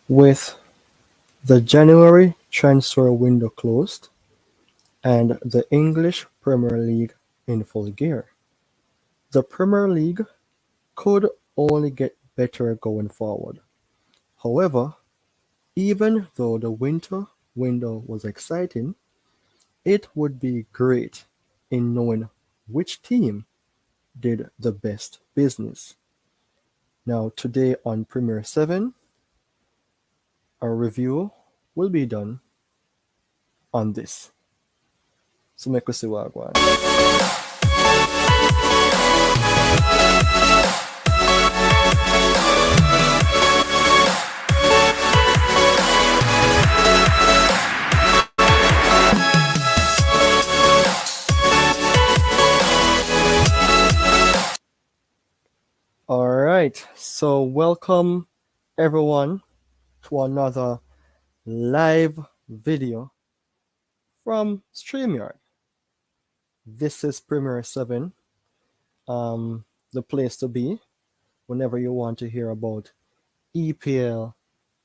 With the January transfer window closed and the English Premier League in full gear, the Premier League could only get better going forward. However, even though the winter window was exciting, it would be great in knowing which team did the best business. Now, today on Premier 7, a review will be done on this. So, make us see what I want. All right, so welcome everyone to another live video from StreamYard. This is Premier 7, the place to be whenever you want to hear about EPL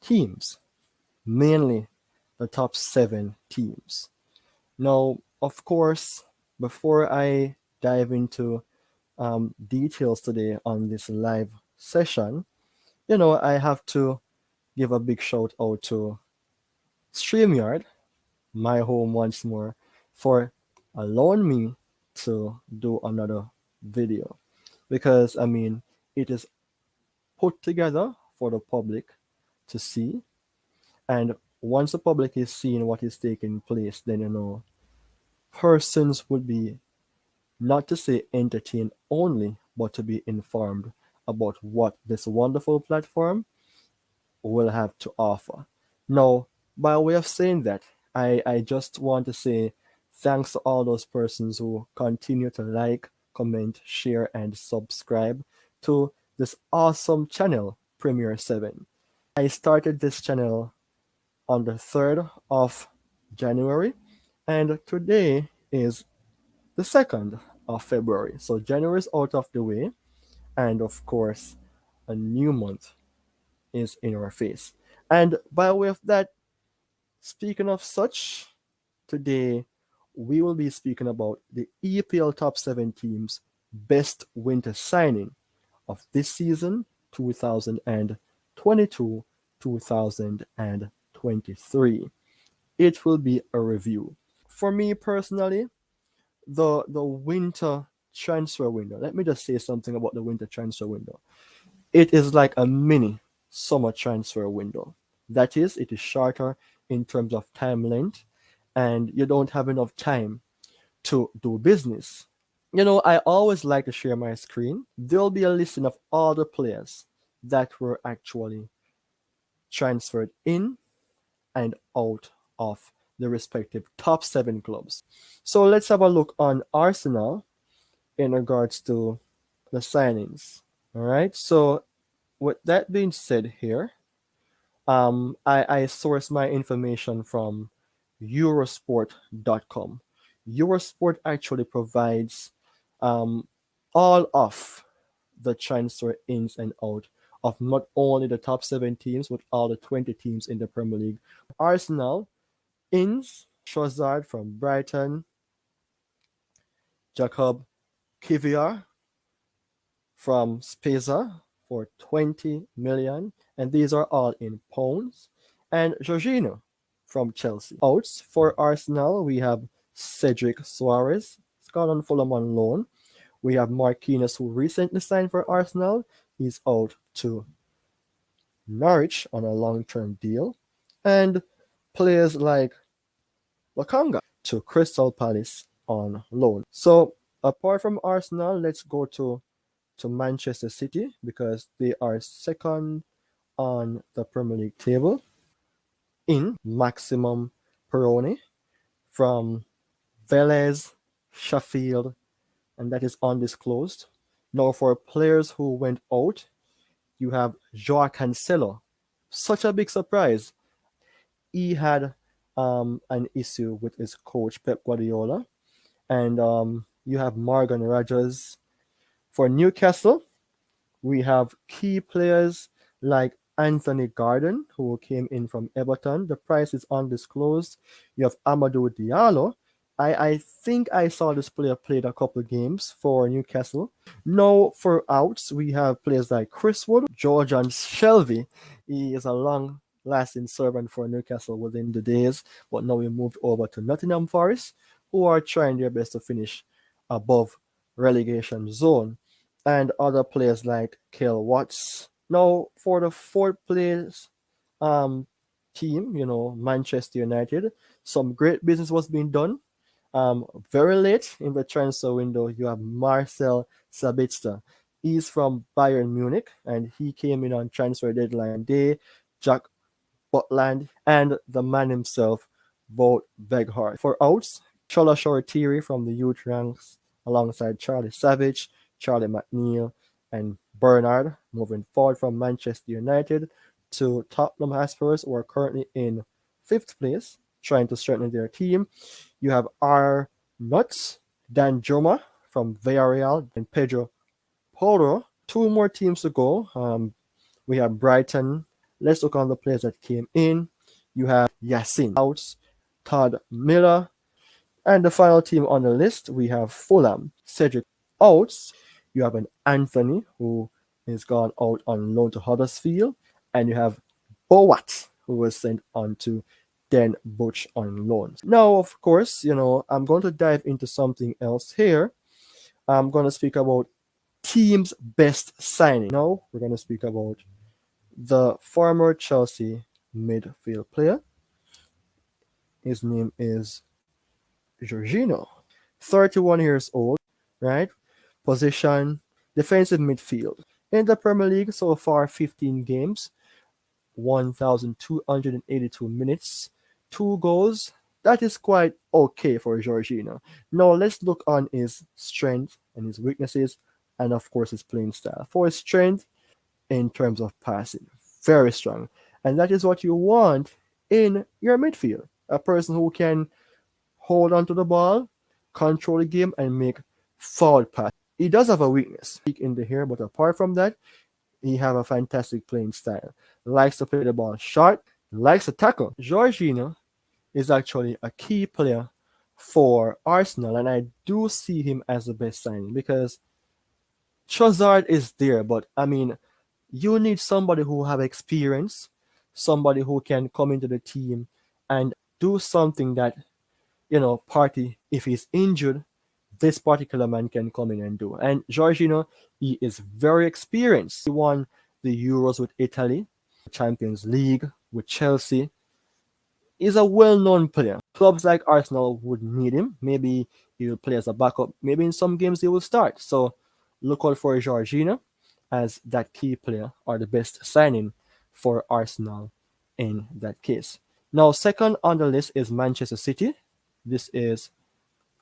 teams, mainly the top 7 teams. Now, of course, before I dive into details today on this live session, I have to give a big shout out to StreamYard, my home once more, for allowing me to do another video. Because, it is put together for the public to see. And once the public is seeing what is taking place, then, persons would be not to say entertained only, but to be informed about what this wonderful platform will have to offer. Now, by way of saying that, I just want to say thanks to all those persons who continue to like, comment, share, and subscribe to this awesome channel, Premier 7. I started this channel on the 3rd of January, and today is the 2nd of February. So January is out of the way, and of course, a new month is in our face. And by way of that, speaking of such, today we will be speaking about the EPL top 7 teams' best winter signing of this season, 2022 2023. It will be a review. For me personally, the winter transfer window, let me just say something about the winter transfer window. It is like a mini summer transfer window. That is, it is shorter in terms of time length, and you don't have enough time to do business. I always like to share my screen. There'll be a listing of all the players that were actually transferred in and out of the respective top 7 clubs. So let's have a look on Arsenal in regards to the signings. All right. So with that being said here, I source my information from Eurosport.com. Eurosport actually provides all of the transfer ins and out of not only the top 7 teams, but all the 20 teams in the Premier League. Arsenal ins Trossard from Brighton, Jacob Kivior from Spezia for 20 million, and these are all in pounds. And Jorginho from Chelsea. Outs for Arsenal, we have Cedric Soares, he's gone on Fulham on loan. We have Marquinhos, who recently signed for Arsenal. He's out to Norwich on a long-term deal. And players like Lokonga to Crystal Palace on loan. So apart from Arsenal, let's go to Manchester City because they are second on the Premier League table. In Maximum Peroni from Vélez, Sheffield, and that is undisclosed. Now for players who went out, you have Joao Cancelo. Such a big surprise. He had an issue with his coach Pep Guardiola, and you have Morgan Rogers. For Newcastle, we have key players like Anthony Gordon, who came in from Everton. The price is undisclosed. You have Amadou Diallo. I think I saw this player played a couple of games for Newcastle. Now for outs, we have players like Chris Wood, Georgian Shelvey. He is a long-lasting servant for Newcastle within the days, but now he moved over to Nottingham Forest, who are trying their best to finish above relegation zone. And other players like Kale Watts. Now for the fourth place team, Manchester United, some great business was being done. Very late in the transfer window, you have Marcel Sabitzer. He's from Bayern Munich, and he came in on transfer deadline day. Jack Butland and the man himself, Wout Weghorst. For outs, Chola Shoretiri from the youth ranks alongside Charlie Savage, Charlie McNeil, and Bernard. Moving forward from Manchester United to Tottenham Hotspurs, who are currently in fifth place, trying to strengthen their team. You have R. Nuts, Dan Joma from Villarreal, and Pedro Porro. Two more teams to go. We have Brighton. Let's look on the players that came in. You have Yassin Outs, Todd Miller, and the final team on the list, we have Fulham, Cedric Outs. You have an Anthony, who is gone out on loan to Huddersfield, and you have Boat, who was sent on to Den Butch on loan. Now, of course, I'm going to dive into something else here. I'm going to speak about team's best signing. Now, we're going to speak about the former Chelsea midfield player. His name is Jorginho, 31 years old, right? Position, defensive midfield. In the Premier League so far, 15 games, 1,282 minutes, 2 goals. That is quite okay for Jorginho. Now let's look on his strength and his weaknesses, and of course his playing style. For his strength, in terms of passing, very strong. And that is what you want in your midfield. A person who can hold onto the ball, control the game, and make forward pass. He does have a weakness in the hair, but apart from that, he have a fantastic playing style. Likes to play the ball short, likes to tackle. Jorginho is actually a key player for Arsenal, and I do see him as the best signing because Trossard is there, but I mean, you need somebody who have experience, somebody who can come into the team and do something that, Partey, if he's injured, this particular man can come in and do. And Jorginho, he is very experienced. He won the Euros with Italy, Champions League with Chelsea. He's a well-known player. Clubs like Arsenal would need him. Maybe he will play as a backup. Maybe in some games he will start. So look out for Jorginho as that key player or the best signing for Arsenal in that case. Now, second on the list is Manchester City. This is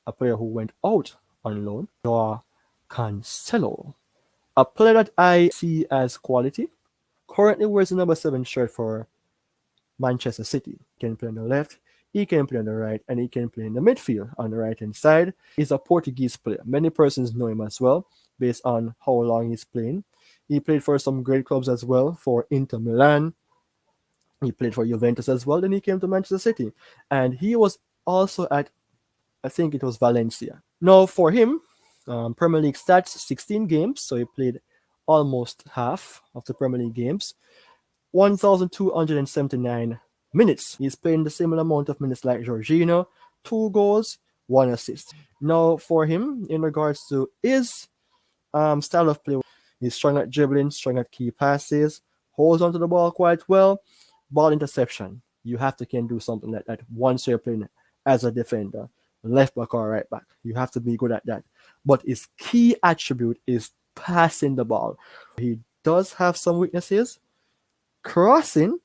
a player who went out on loan, Joao Cancelo. A player that I see as quality. Currently wears the number 7 shirt for Manchester City. He can play on the left, he can play on the right, and he can play in the midfield on the right-hand side. He's a Portuguese player. Many persons know him as well, based on how long he's playing. He played for some great clubs as well, for Inter Milan. He played for Juventus as well. Then he came to Manchester City. And he was also at, I think it was Valencia. Now for him, Premier League stats, 16 games. So he played almost half of the Premier League games. 1,279 minutes. He's playing the similar amount of minutes like Jorginho. 2 goals, 1 assist. Now for him, in regards to his style of play, he's strong at dribbling, strong at key passes, holds onto the ball quite well. Ball interception, you have to can do something like that once you're playing as a defender, left back or right back. You have to be good at that. But his key attribute is passing the ball. He does have some weaknesses. Crossing,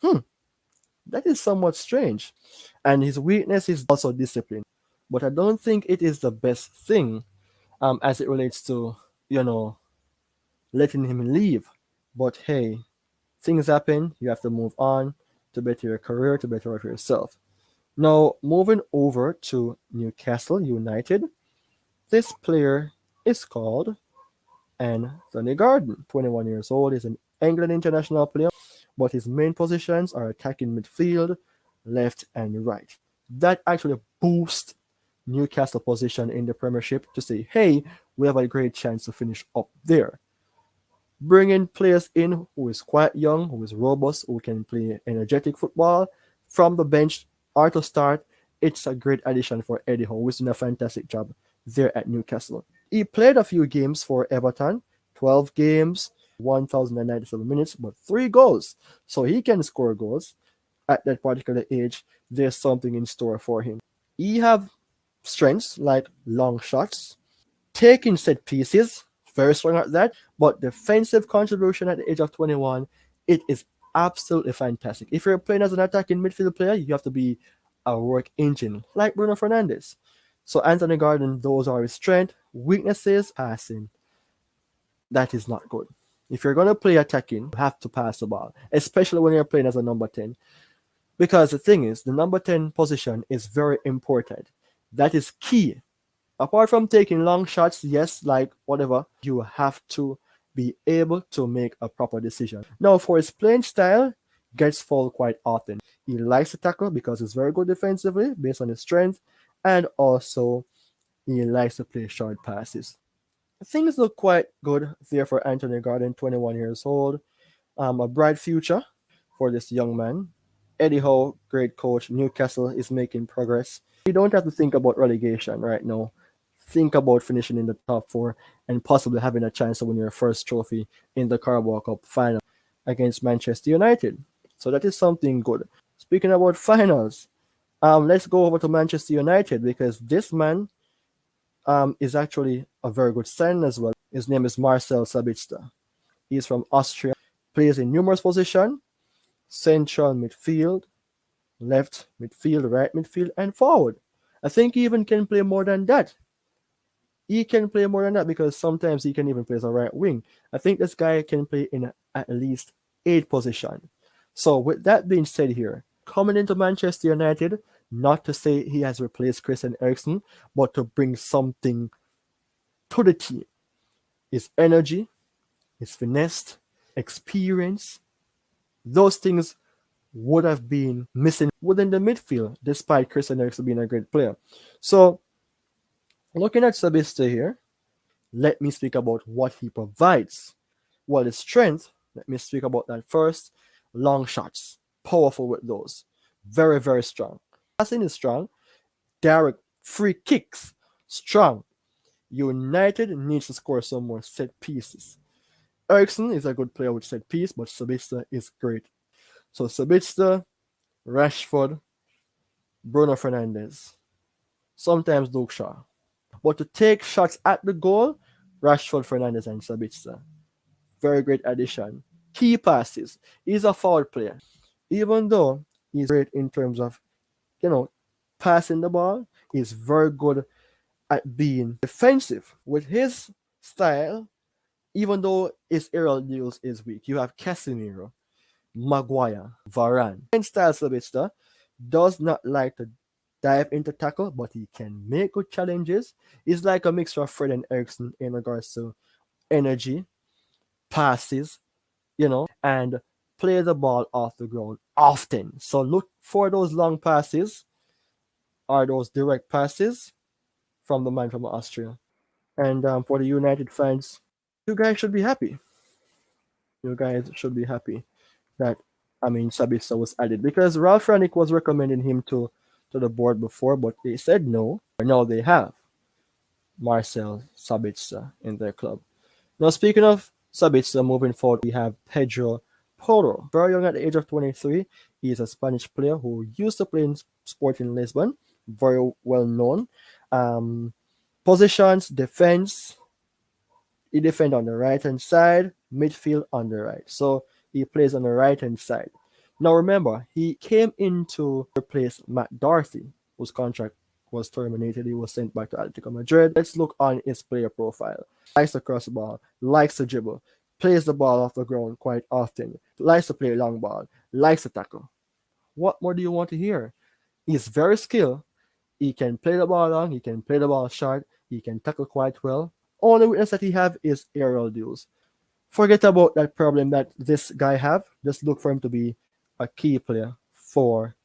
that is somewhat strange. And his weakness is also discipline. But I don't think it is the best thing as it relates to, letting him leave. But hey, things happen. You have to move on to better your career, to better for yourself. Now, moving over to Newcastle United, this player is called Anthony Gordon. 21 years old, is an England international player, but his main positions are attacking midfield, left and right. That actually boosts Newcastle position in the Premiership to say, hey, we have a great chance to finish up there. Bringing players in who is quite young, who is robust, who can play energetic football from the bench or to start, it's a great addition for Eddie Howe, who's doing a fantastic job there at Newcastle. He played a few games for Everton, 12 games, 1,097 minutes, but 3 goals. So he can score goals at that particular age. There's something in store for him. He have strengths like long shots, taking set pieces, very strong at that, but defensive contribution at the age of 21, it is absolutely fantastic. If you're playing as an attacking midfield player, you have to be a work engine like Bruno Fernandes. So Anthony Gordon, those are his strengths. Weaknesses, passing. That is not good. If you're going to play attacking, you have to pass the ball, especially when you're playing as a number 10. Because the thing is, the number 10 position is very important. That is key. Apart from taking long shots, yes, like whatever, you have to be able to make a proper decision. Now, for his playing style, gets fouled quite often. He likes to tackle because he's very good defensively based on his strength, and also he likes to play short passes. Things look quite good there for Anthony Gordon, 21 years old. A bright future for this young man. Eddie Howe, great coach. Newcastle is making progress. You don't have to think about relegation right now. Think about finishing in the top 4 and possibly having a chance to win your first trophy in the Carabao Cup final against Manchester United. So that is something good. Speaking about finals, let's go over to Manchester United because this man is actually a very good signing as well. His name is Marcel Sabitzer. He's from Austria, plays in numerous positions, central midfield, left midfield, right midfield, and forward. I think he even can play more than that. He can play more than that because sometimes he can even play as a right wing. I think this guy can play in at least 8 positions. So with that being said here, coming into Manchester United, not to say he has replaced Christian Eriksen, but to bring something to the team. His energy, his finesse, experience, those things would have been missing within the midfield, despite Christian Eriksen being a great player. So, looking at Sabitzer here, let me speak about what he provides. Well, his strength, let me speak about that first. Long shots, powerful with those. Very, very strong. Passing is strong. Direct free kicks, strong. United needs to score some more set pieces. Eriksen is a good player with set piece, but Sabitzer is great. So Sabitzer, Rashford, Bruno Fernandes, sometimes Luke Shaw. But to take shots at the goal, Rashford, Fernandes, and Sabitzer. Very great addition. Key passes. He's a forward player. Even though he's great in terms of, passing the ball, he's very good at being defensive. With his style, even though his aerial duels is weak, you have Casemiro, Maguire, Varane. And style Sabitzer does not like to dive into tackle, but he can make good challenges. He's like a mixture of Fred and Eriksen in regards to energy, passes, and play the ball off the ground often. So look for those long passes or those direct passes from the man from Austria. And for the United fans, you guys should be happy. You guys should be happy that Sabitzer was added because Ralph Rangnick was recommending him to the board before, but they said no. Now they have Marcel Sabitzer in their club. Now, speaking of Sabitzer, moving forward, we have Pedro Porro. Very young at the age of 23. He is a Spanish player who used to play in Sporting Lisbon. Very well known. Positions, defense. He defends on the right-hand side, midfield on the right. So he plays on the right-hand side. Now remember, he came in to replace Matt Doherty, whose contract was terminated. He was sent back to Atletico Madrid. Let's look on his player profile. Likes to cross the ball, likes to dribble, plays the ball off the ground quite often, likes to play long ball, likes to tackle. What more do you want to hear? He's very skilled. He can play the ball long, he can play the ball short, he can tackle quite well. Only weakness that he have is aerial duels. Forget about that problem that this guy have. Just look for him to be a key player for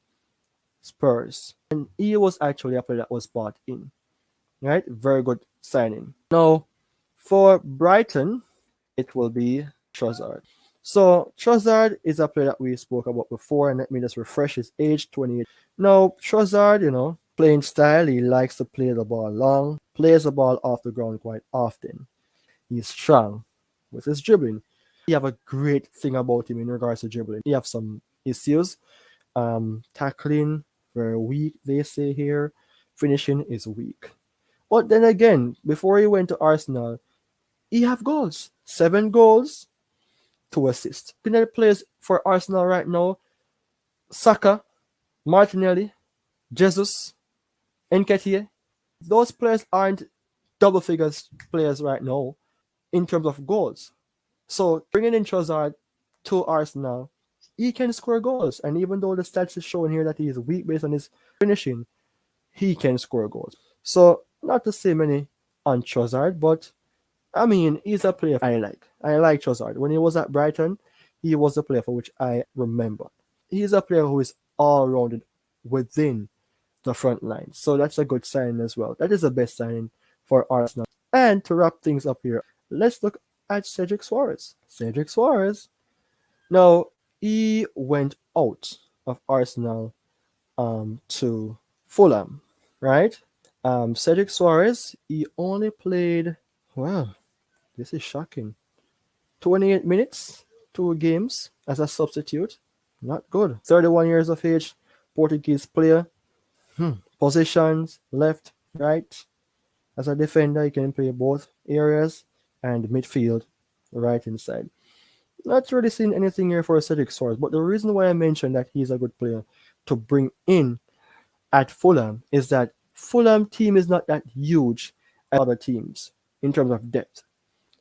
Spurs. And he was actually a player that was bought in. Right? Very good signing. Now, for Brighton, it will be Trossard. So Trossard is a player that we spoke about before, and let me just refresh his age, 28. Now, Trossard, playing style, he likes to play the ball long, plays the ball off the ground quite often. He's strong with his dribbling. He have a great thing about him in regards to dribbling. He have some issues. Tackling, very weak, they say here. Finishing is weak. But then again, before he went to Arsenal, he have goals. 7 goals, 2 assists. Looking at players for Arsenal right now, Saka, Martinelli, Jesus, Nketiah. Those players aren't double figures players right now in terms of goals. So bringing in Trossard to Arsenal, he can score goals. And even though the stats is showing here that he is weak based on his finishing, he can score goals. So not to say many on Trossard, but I mean, he's a player I like. I like Trossard. When he was at Brighton, he was a player for which I remember. He's a player who is all-rounded within the front line. So that's a good sign as well. That is the best signing for Arsenal. And to wrap things up here, let's look at Cedric Soares. Cedric Soares. Now, he went out of Arsenal to Fulham, right? Cedric Soares, he only played, well, this is shocking, 28 minutes, 2 games as a substitute. Not good. 31 years of age, Portuguese player. Positions, left, right. As a defender, you can play both areas and midfield, right inside. Not really seeing anything here for Cedric Soares, but the reason why I mentioned that he's a good player to bring in at Fulham is that Fulham team is not that huge as other teams in terms of depth.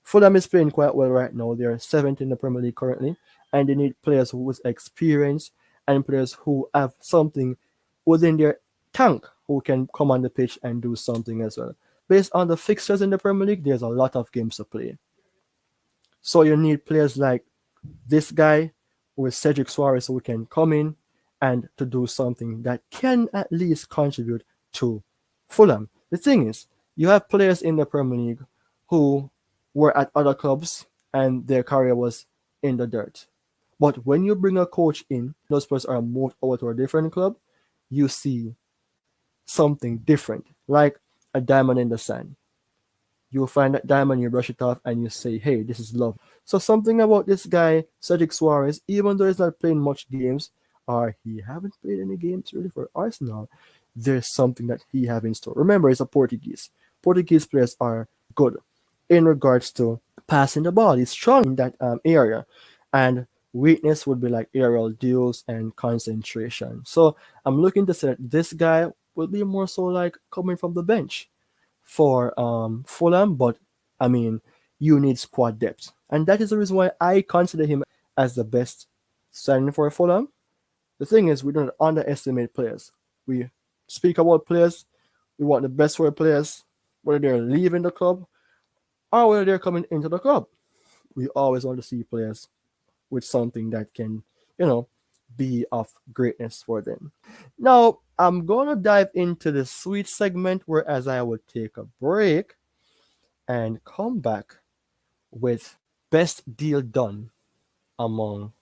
Fulham is playing quite well right now. They are 7th in the Premier League currently, and they need players with experience and players who have something within their tank who can come on the pitch and do something as well. Based on the fixtures in the Premier League, there's a lot of games to play. So you need players like this guy with Cedric Soares who can come in and to do something that can at least contribute to Fulham. The thing is, you have players in the Premier League who were at other clubs and their career was in the dirt. But when you bring a coach in, those players are moved over to a different club, you see something different, like a diamond in the sand. You find that diamond, you brush it off, and you say, hey, this is love. So something about this guy, Cedric Soares, even though he's not playing much games, or he haven't played any games really for Arsenal, there's something that he have in store. Remember, he's a Portuguese. Portuguese players are good in regards to passing the ball. He's strong in that area. And weakness would be like aerial duels and concentration. So I'm looking to say that this guy will be more so like coming from the bench for Fulham, but I mean, you need squad depth. And that is the reason why I consider him as the best signing for Fulham. The thing is, we don't underestimate players. We speak about players, we want the best for players, whether they're leaving the club or whether they're coming into the club. We always want to see players with something that can, be of greatness for them. Now, I'm going to dive into the sweet segment, whereas I will take a break and come back with best deal done among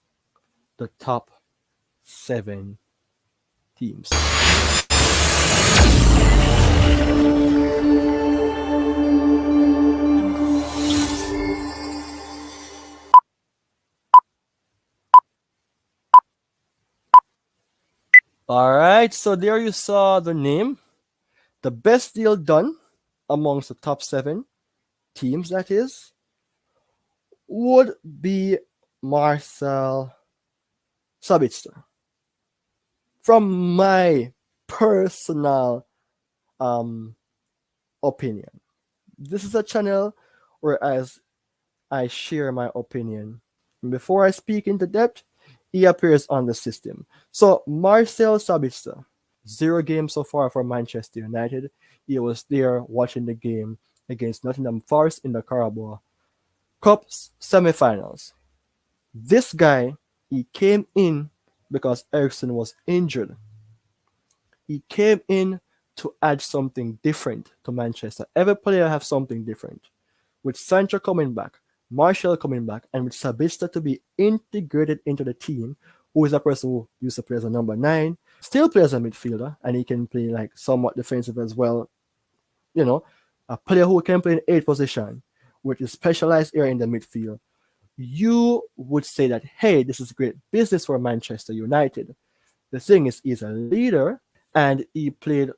the top 7 teams. All right, so there you saw the name. The best deal done amongst the top 7 teams, that is, would be Marcel Sabitzer. From my personal opinion. This is a channel where as I share my opinion. Before I speak into depth, he appears on the system. So Marcel Sabitzer, 0 games so far for Manchester United. He was there watching the game against Nottingham Forest in the Carabao Cup semifinals. This guy, he came in because Ericsson was injured. He came in to add something different to Manchester. Every player have something different. With Sancho coming back, Martial coming back, and with Sabitzer to be integrated into the team, who is a person who used to play as a number 9, still plays as a midfielder, and he can play like somewhat defensive as well. You know, a player who can play in 8 position with a specialized area in the midfield. You would say that, hey, this is great business for Manchester United. The thing is, he's a leader, and he played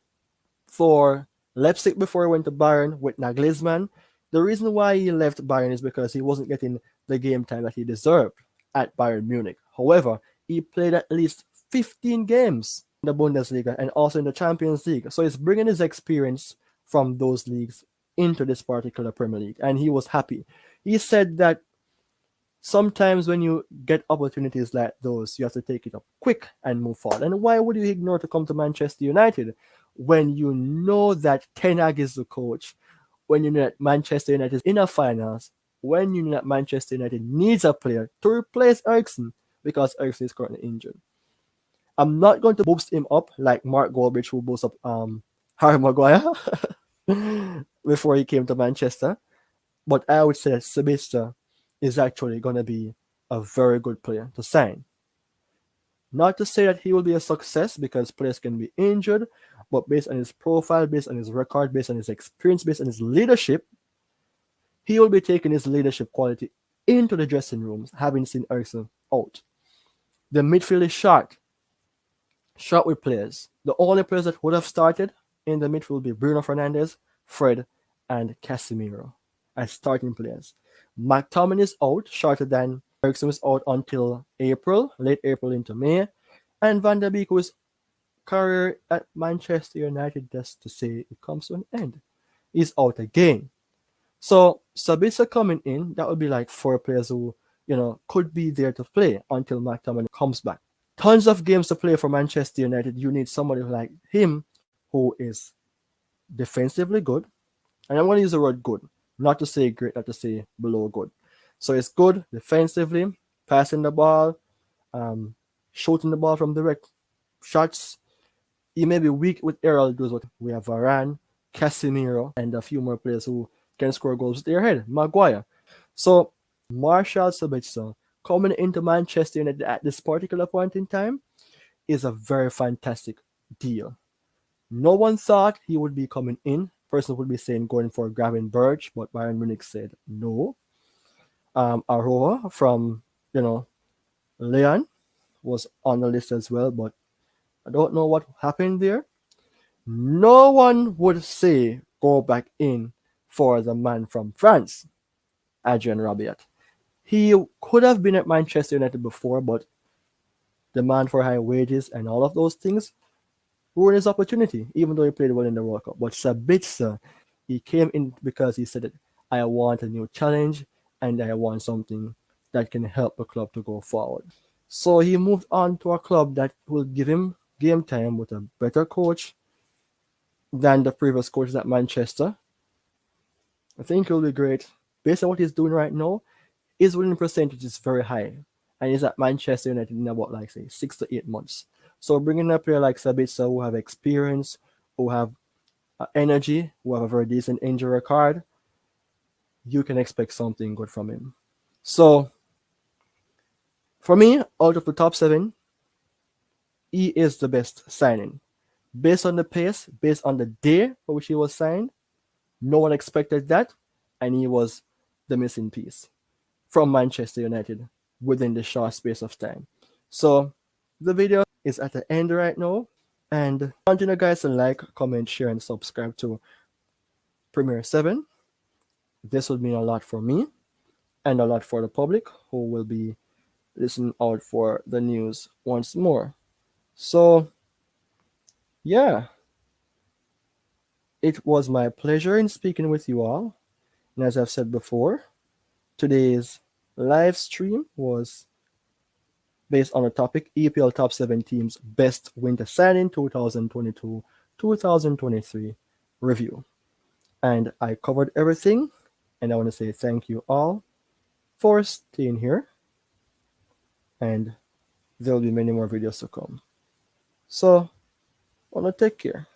for Leipzig before he went to Bayern with Nagelsmann. The reason why he left Bayern is because he wasn't getting the game time that he deserved at Bayern Munich. However, he played at least 15 games in the Bundesliga and also in the Champions League. So he's bringing his experience from those leagues into this particular Premier League, and he was happy. He said that sometimes when you get opportunities like those, you have to take it up quick and move forward. And why would you ignore to come to Manchester United when you know that Ten Hag is the coach, when you know that Manchester United is in a finals, when you know that Manchester United needs a player to replace Eriksen because Eriksen is currently injured? I'm not going to boost him up like Mark Goldbridge, who boosted up Harry Maguire before he came to Manchester. But I would say that Sabitzer is actually going to be a very good player to sign. Not to say that he will be a success because players can be injured, but based on his profile, based on his record, based on his experience, based on his leadership, he will be taking his leadership quality into the dressing rooms, having seen Eriksen out. The midfield is short with players. The only players that would have started in the midfield would be Bruno Fernandes, Fred, and Casemiro as starting players. McTominay is out, shorter than Eriksen was out until April, late April into May, and Van der Beek, whose career at Manchester United, just to say it comes to an end, is out again. So Sabitzer coming in, that would be like 4 players who, could be there to play until McTominay comes back. Tons of games to play for Manchester United. You need somebody like him who is defensively good. And I'm going to use the word good, not to say great, not to say below good. So it's good defensively, passing the ball, shooting the ball from direct shots. He may be weak with aerial duels, but we have Varane, Casemiro, and a few more players who can score goals with their head. Maguire. So Martial Sabitzer coming into Manchester United at this particular point in time is a very fantastic deal. No one thought he would be coming in. Person would be saying going for Gravenberch, but Bayern Munich said no. Aroa from, Leon was on the list as well, but I don't know what happened there. No one would say go back in for the man from France, Adrien Rabiot. He could have been at Manchester United before, but demand for high wages and all of those things ruined his opportunity, even though he played well in the World Cup. But Sabitzer, he came in because he said that I want a new challenge and I want something that can help the club to go forward. So he moved on to a club that will give him game time with a better coach than the previous coaches at Manchester. I think he'll be great. Based on what he's doing right now, his winning percentage is very high. And he's at Manchester United in about, 6 to 8 months. So bringing a player like Sabitzer, who have experience, who have energy, who have a very decent injury record, you can expect something good from him. So, for me, out of the top 7, he is the best signing. Based on the pace, based on the day for which he was signed, no one expected that, and he was the missing piece from Manchester United within the short space of time. So, the video is at the end right now, and I want you guys to like, comment, share, and subscribe to Premier 7. This would mean a lot for me and a lot for the public who will be listening out for the news once more. So, yeah, it was my pleasure in speaking with you all. And as I've said before, today's live stream was based on the topic EPL Top 7 Teams Best Winter Signing 2022-2023 review. And I covered everything, and I want to say thank you all. for staying here, and there'll be many more videos to come. So, wanna take care.